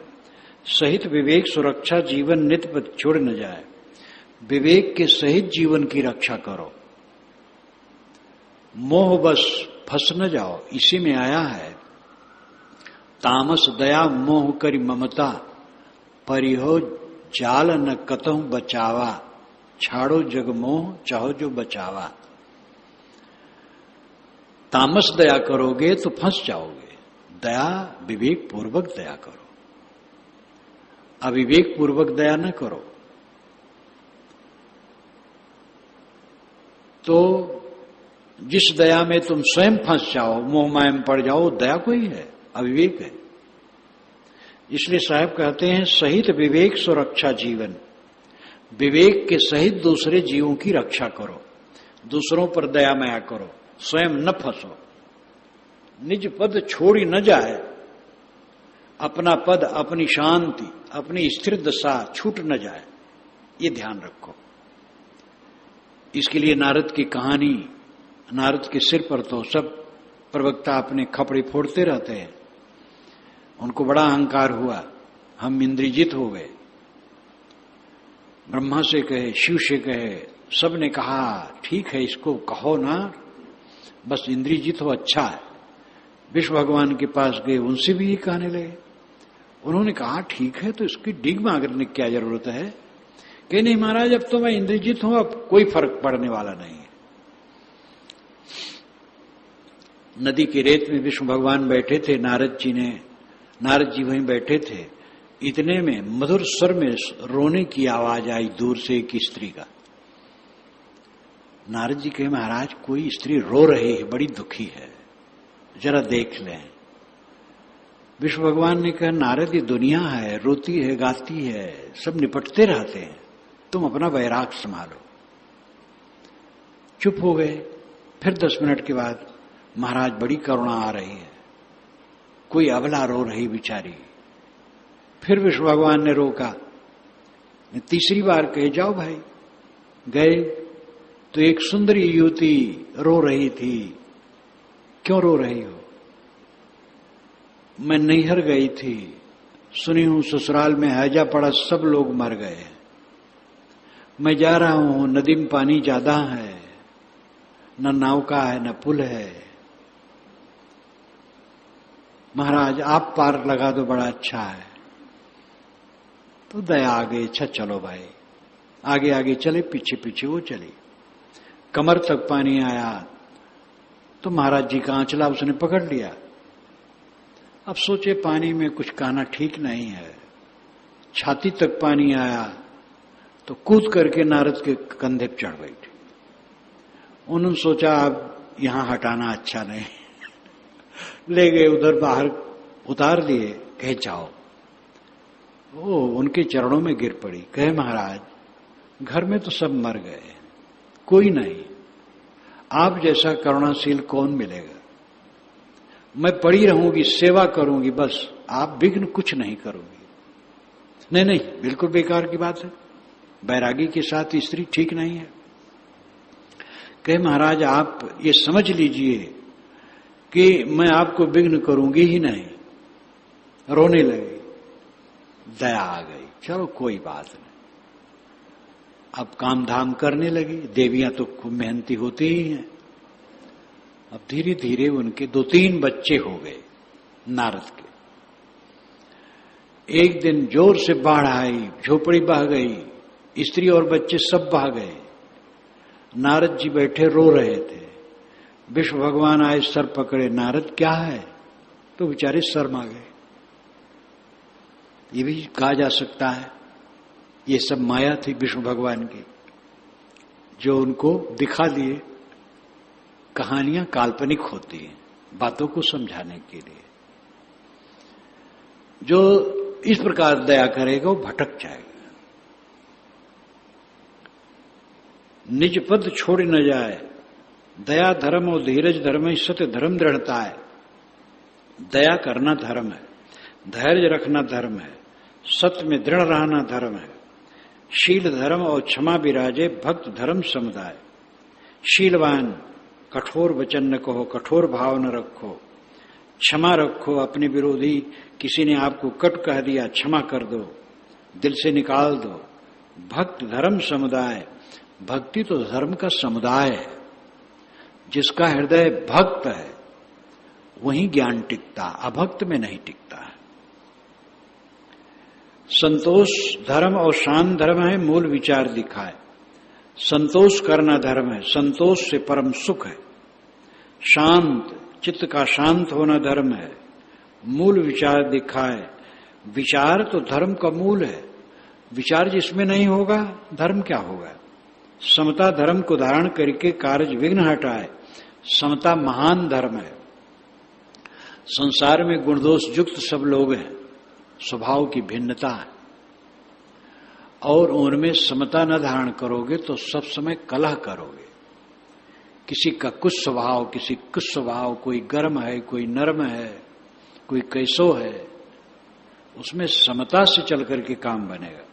सहित विवेक सुरक्षा जीवन नित पद छोड़ न जाए। विवेक के सहित जीवन की रक्षा करो। मोह बस फंस न जाओ। इसी में आया है, तामस दया मोह करी ममता, परिहो जाल न कतहु बचावा, छाड़ो जग मोह चाहो जो बचावा। तामस दया करोगे तो फंस जाओगे। दया विवेक पूर्वक दया करो, अविवेक पूर्वक दया न करो। तो जिस दया में तुम स्वयं फंस जाओ, मोह माया में पड़ जाओ, दया कोई है, अविवेक है। इसलिए साहब कहते हैं, सहित विवेक सुरक्षा जीवन। विवेक के सहित दूसरे जीवों की रक्षा करो, दूसरों पर दया माया करो, स्वयं न फंसो, निज पद छोड़ी न जाए, अपना पद, अपनी शांति, अपनी स्थिर दशा छूट न जाए। ये ध्यान रखो। इसके लिए नारद की कहानी, नारद के सिर पर तो सब प्रवक्ता अपने खपड़े फोड़ते रहते हैं। उनको बड़ा अहंकार हुआ, हम इंद्रजीत हो गए। ब्रह्मा से कहे, शिव से कहे, सब ने कहा ठीक है इसको कहो ना, बस इंद्रजीत हो अच्छा है। विष्णु भगवान के पास गए, उनसे भी ये कहने लगे। उन्होंने कहा ठीक है तो इसकी डिग मांगने की क्या जरूरत है? कि नहीं महाराज अब तो मैं इंद्रजीत हूं, अब कोई फर्क पड़ने वाला नहीं है। नदी के रेत में विष्णु भगवान बैठे थे, नारद जी वहीं बैठे थे। इतने में मधुर स्वर में रोने की आवाज आई दूर से एक स्त्री का। नारद जी कहे महाराज कोई स्त्री रो रही है, बड़ी दुखी है, जरा देख लें। विष्णु भगवान ने कहा नारद ये दुनिया है, रोती है गाती है, सब निपटते रहते हैं, तुम अपना वैराग संभालो। चुप हो गए। फिर 10 मिनट के बाद महाराज बड़ी करुणा आ रही है, कोई अबला रो रही बेचारी। फिर विष्णु भगवान ने रोका, तीसरी बार कहे जाओ भाई। गए तो एक सुंदरी युवती रो रही थी। क्यों रो रही हो? मैं नैहर गई थी, सुनी हूं ससुराल में हैजा पड़ा, सब लोग मर गए। मैं जा रहा हूं, नदी में पानी ज्यादा है, न नौका है न पुल है। महाराज आप पार लगा दो, बड़ा अच्छा है। तो दया आ गई, अच्छा चलो भाई। आगे आगे चले, पीछे पीछे वो चली। कमर तक पानी आया तो महाराज जी का आंचला उसने पकड़ लिया। अब सोचे पानी में कुछ कहना ठीक नहीं है। छाती तक पानी आया तो कूद करके नारद के कंधे पर चढ़ बैठी। उन्होंने सोचा अब यहां हटाना अच्छा नहीं। ले गए उधर बाहर उतार दिए, कहे जाओ। वो उनके चरणों में गिर पड़ी, कहे महाराज घर में तो सब मर गए, कोई नहीं, आप जैसा करुणाशील कौन मिलेगा। मैं पड़ी रहूंगी, सेवा करूंगी, बस आप विघ्न कुछ नहीं करोगी। नहीं नहीं, बिल्कुल बेकार की बात है, बैरागी के साथ स्त्री ठीक नहीं है। कहे महाराज आप ये समझ लीजिए कि मैं आपको विघ्न करूंगी ही नहीं। रोने लगे, दया आ गई, चलो कोई बात नहीं। अब काम धाम करने लगी। देवियां तो खूब मेहनती होती ही हैं। अब धीरे धीरे उनके 2-3 बच्चे हो गए नारद के। एक दिन जोर से बाढ़ आई, झोपड़ी बह गई, स्त्री और बच्चे सब बह गए। नारद जी बैठे रो रहे थे। विष्णु भगवान आए, सर पकड़े, नारद क्या है? तो बेचारे शर्मा गए। ये भी कहा जा सकता है ये सब माया थी विष्णु भगवान की, जो उनको दिखा दिए। कहानियां काल्पनिक होती हैं बातों को समझाने के लिए। जो इस प्रकार दया करेगा वो भटक जाएगा। निज पद छोड़ न जाए, दया धर्म और धीरज धर्म ही सत्य धर्म दृढ़ता है। दया करना धर्म है, धैर्य रखना धर्म है, सत्य में दृढ़ रहना धर्म है। शील धर्म और क्षमा विराजे, भक्त धर्म समुदाय। शीलवान कठोर वचन न कहो, कठोर भाव न रखो, क्षमा रखो। अपने विरोधी किसी ने आपको कट कह दिया, क्षमा कर दो, दिल से निकाल दो। भक्त धर्म समुदाय, भक्ति तो धर्म का समुदाय है। जिसका हृदय भक्त है वहीं ज्ञान टिकता, अभक्त में नहीं टिकता है। संतोष धर्म और शांत धर्म है, मूल विचार दिखाए। संतोष करना धर्म है, संतोष से परम सुख है। शांत चित्त का शांत होना धर्म है, मूल विचार दिखाए। विचार तो धर्म का मूल है, विचार जिसमें नहीं होगा धर्म क्या होगा। समता धर्म को धारण करके कार्य विघ्न हटाए, समता महान धर्म है। संसार में गुणदोष युक्त सब लोग हैं, स्वभाव की भिन्नता है, और उनमें समता न धारण करोगे तो सब समय कलह करोगे। किसी का कुछ स्वभाव, किसी कुछ स्वभाव, कोई गर्म है, कोई नरम है, कोई कैसो है, उसमें समता से चल करके काम बनेगा।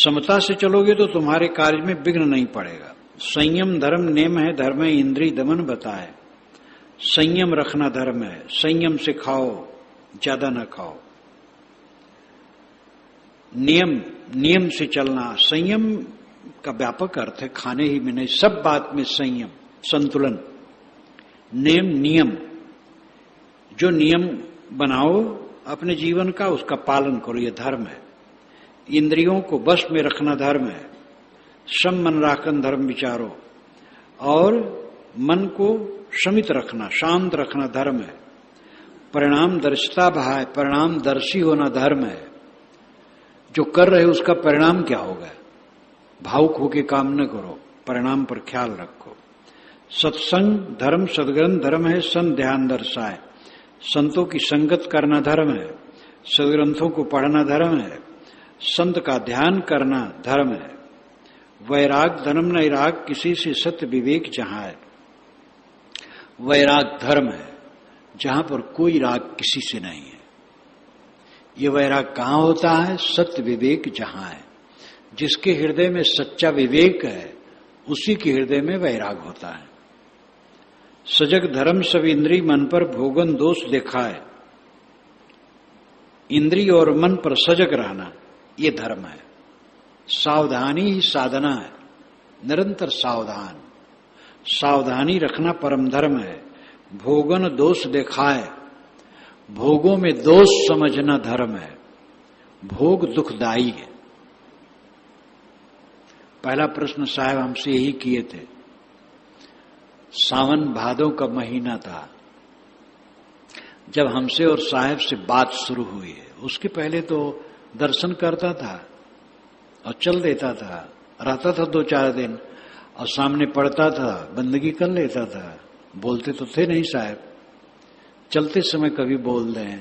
समता से चलोगे तो तुम्हारे कार्य में विघ्न नहीं पड़ेगा। संयम धर्म नेम है, धर्म है इंद्रिय दमन बताए। संयम रखना धर्म है। संयम से खाओ, ज्यादा ना खाओ। नियम से चलना। संयम का व्यापक अर्थ है खाने ही में नहीं, सब बात में संयम, संतुलन। नियम, जो नियम बनाओ अपने जीवन का उसका पालन करो, ये धर्म है। इंद्रियों को बस में रखना धर्म है। सम मन राखन धर्म विचारो, और मन को शमित रखना, शांत रखना धर्म है। परिणाम दर्शिता भाय, परिणाम दर्शी होना धर्म है। जो कर रहे उसका परिणाम क्या होगा, भावुक होके काम न करो, परिणाम पर ख्याल रखो। सत्संग धर्म, सदग्रंथ धर्म है, संत ध्यान दर्शाए। संतों की संगत करना धर्म है। सदग्रंथों को पढ़ना धर्म है। संत का ध्यान करना धर्म है। वैराग धर्म नैराग, किसी से सत्य विवेक जहां है। वैराग धर्म है जहां पर कोई राग किसी से नहीं है। ये वैराग कहां होता है, सत्य विवेक जहां है। जिसके हृदय में सच्चा विवेक है उसी के हृदय में वैराग होता है। सजग धर्म सब इंद्रिय मन पर भोगन दोष दिखाए। इंद्रिय और मन पर सजग रहना ये धर्म है। सावधानी ही साधना है, निरंतर सावधान। सावधानी रखना परम धर्म है। भोगन दोष दिखाए, भोगों में दोष समझना धर्म है। भोग दुखदाई है। पहला प्रश्न साहब हमसे यही किए थे। सावन भादों का महीना था जब हमसे और साहब से बात शुरू हुई है। उसके पहले तो दर्शन करता था और चल देता था, रहता था 2-4 दिन और सामने पढ़ता था, बंदगी कर लेता था। बोलते तो थे नहीं साहब, चलते समय कभी बोल दें।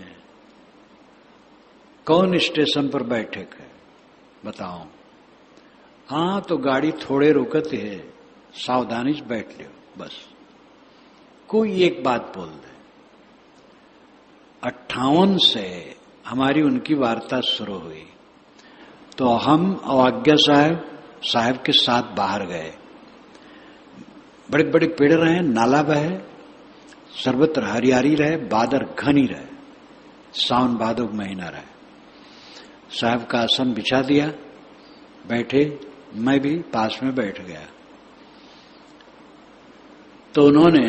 कौन स्टेशन पर बैठे है बताओ? हाँ तो गाड़ी थोड़े रुकते है, सावधानी से बैठ लियो बस। कोई एक बात बोल दे। 58 से हमारी उनकी वार्ता शुरू हुई तो हम अवाज्ञा साहब के साथ बाहर गए। बड़े बड़े पेड़ रहे, नाला बहे, सर्वत्र हरियाली रहे, बादल घनी रहे, सावन भादों का महीना रहे। साहब का आसन बिछा दिया, बैठे, मैं भी पास में बैठ गया। तो उन्होंने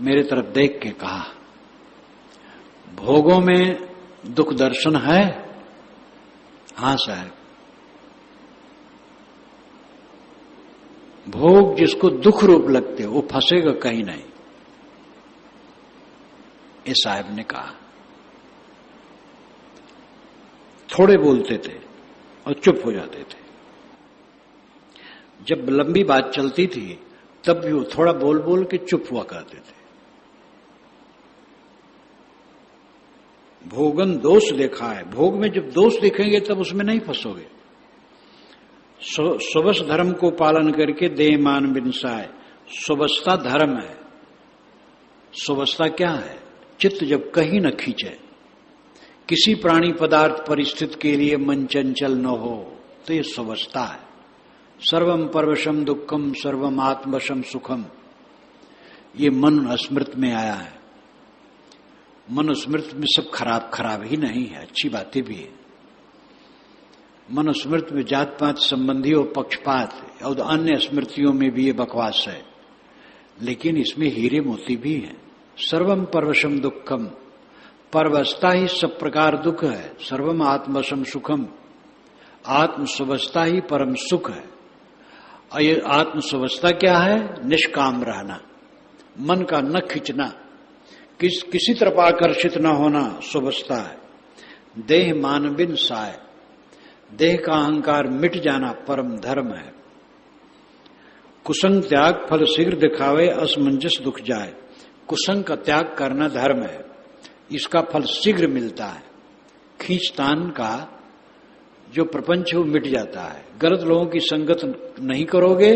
मेरे तरफ देख के कहा, भोगों में दुख दर्शन है? हाँ साहब। भोग जिसको दुख रूप लगते वो फंसेगा कहीं नहीं, ये साहब ने कहा। थोड़े बोलते थे और चुप हो जाते थे। जब लंबी बात चलती थी तब भी वो थोड़ा बोल बोल के चुप हुआ करते थे। भोगन दोष देखा है। भोग में जब दोष देखेंगे तब उसमें नहीं फंसोगे। स्वबस धर्म को पालन करके देह मान बिनसाए। स्वबस्ता धर्म है। स्वबस्ता क्या है? चित्त जब कहीं न खींचे, किसी प्राणी पदार्थ परिस्थिति के लिए मन चंचल न हो, तो ये स्वबस्ता है। सर्वम परवशम दुखम सर्वम आत्मवशम सुखम, ये मन स्मृत में आया है। मन स्मृत में सब खराब खराब ही नहीं है, अच्छी बातें भी है। मन स्मृत में जात पात संबंधी और पक्षपात और अन्य स्मृतियों में भी ये बकवास है, लेकिन इसमें हीरे मोती भी हैं। सर्वम परवशम दुखम, परवस्ता ही सब प्रकार दुख है। सर्वम आत्मवशम सुखम, आत्म स्ववस्था ही परम सुख है। और ये आत्म स्ववस्था क्या है? निष्काम रहना, मन का न खींचना, किसी तरफ आकर्षित न होना स्ववस्था है। देह मानविन साय, देह का अहंकार मिट जाना परम धर्म है। कुसंग त्याग फल शीघ्र दिखावे, असमंजस दुख जाए। कुसंग का त्याग करना धर्म है, इसका फल शीघ्र मिलता है। खींचतान का जो प्रपंच वो मिट जाता है। गलत लोगों की संगत नहीं करोगे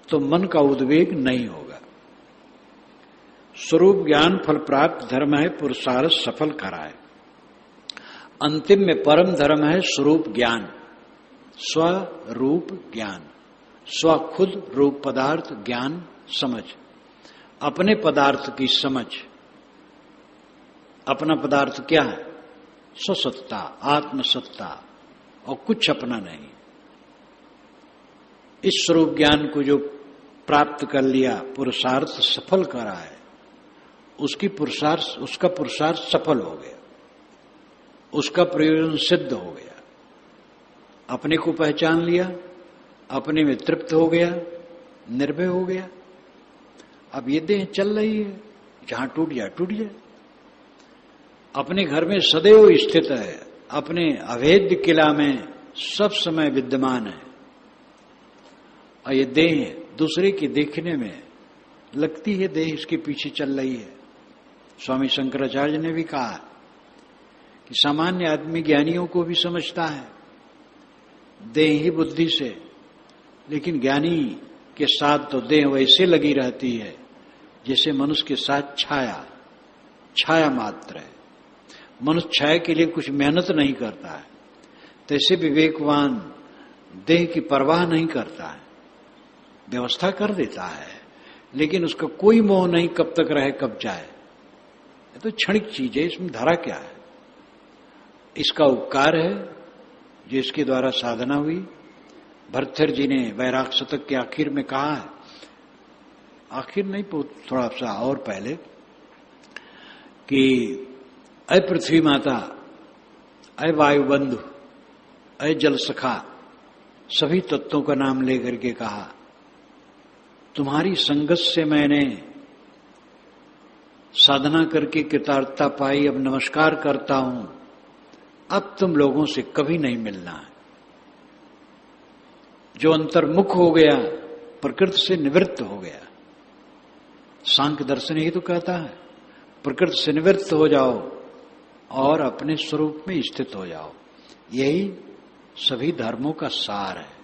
तो मन का उद्वेग नहीं होगा। स्वरूप ज्ञान फल प्राप्त धर्म है, पुरुषार्थ सफल कराए। अंतिम में परम धर्म है स्वरूप ज्ञान। स्वरूप ज्ञान, स्व खुद रूप पदार्थ ज्ञान समझ, अपने पदार्थ की समझ। अपना पदार्थ क्या है? स्वसत्ता, आत्मसत्ता, और कुछ अपना नहीं। इस स्वरूप ज्ञान को जो प्राप्त कर लिया, पुरुषार्थ सफल करा है, उसका पुरुषार्थ सफल हो गया, उसका प्रयोजन सिद्ध हो गया। अपने को पहचान लिया, अपने में तृप्त हो गया, निर्भय हो गया। अब ये देह चल रही है, जहां टूट जाए टूट जाए। अपने घर में सदैव स्थित है, अपने अभेद्य किला में सब समय विद्यमान है। और ये देह दूसरे के देखने में लगती है देह इसके पीछे चल रही है। स्वामी शंकराचार्य ने भी कहा कि सामान्य आदमी ज्ञानियों को भी समझता है देह ही बुद्धि से, लेकिन ज्ञानी के साथ तो देह वैसे लगी रहती है जैसे मनुष्य के साथ छाया मात्र है। मनुष्य छाया के लिए कुछ मेहनत नहीं करता है, तैसे विवेकवान देह की परवाह नहीं करता है, व्यवस्था कर देता है, लेकिन उसका कोई मोह नहीं कब तक रहे कब जाए। ये तो क्षणिक चीज है, इसमें धारा क्या है? इसका उपकार है जो इसके द्वारा साधना हुई। भर्तृहरि जी ने वैराग शतक के आखिर में कहा है, आखिर नहीं थोड़ा सा और पहले, कि अय पृथ्वी माता, अय वायु बंधु, अय जल सखा, सभी तत्वों का नाम लेकर के कहा, तुम्हारी संगत से मैंने साधना करके कृतार्थता पाई, अब नमस्कार करता हूं, अब तुम लोगों से कभी नहीं मिलना है। जो अंतर्मुख हो गया, प्रकृति से निवृत्त हो गया, सांख्य दर्शन ही तो कहता है प्रकृति से निवृत्त हो जाओ और अपने स्वरूप में स्थित हो जाओ। यही सभी धर्मों का सार है।